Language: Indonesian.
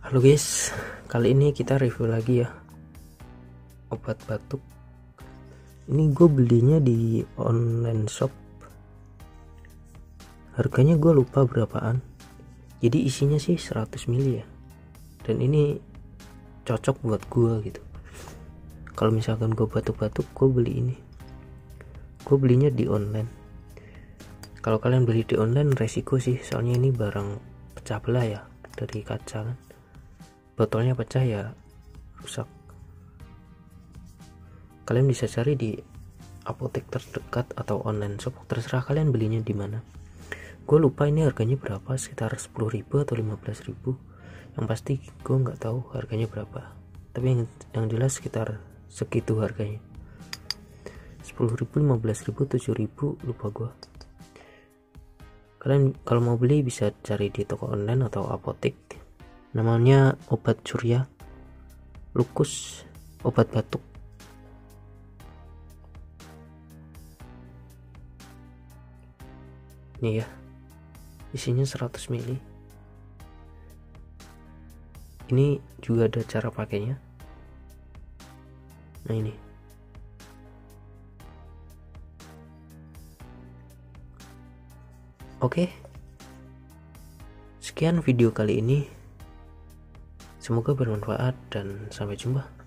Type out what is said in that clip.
Halo guys, kali ini kita review lagi ya obat batuk. Ini gue belinya di online shop. Harganya gue lupa berapaan. Jadi isinya sih 100 ml ya. Dan ini cocok buat gue gitu. Kalau misalkan gue batuk-batuk, gue beli ini. Gue belinya di online. Kalau kalian beli di online resiko sih, soalnya ini barang pecah belah ya, dari kaca kan. Botolnya pecah ya rusak. Kalian bisa cari di apotek terdekat atau online shop, terserah kalian belinya di mana. Gue lupa ini harganya berapa, sekitar 10.000 atau 15.000. Yang pasti gue nggak tahu harganya berapa, tapi yang jelas sekitar segitu harganya. 10.000, 15.000, 7.000, lupa gue. Kalian kalau mau beli bisa cari di toko online atau apotek. Namanya obat surya lukus, obat batuk. Nih ya, isinya 100 ml. Ini juga ada cara pakainya. Nah ini. Oke. Sekian video kali ini. Semoga bermanfaat dan sampai jumpa.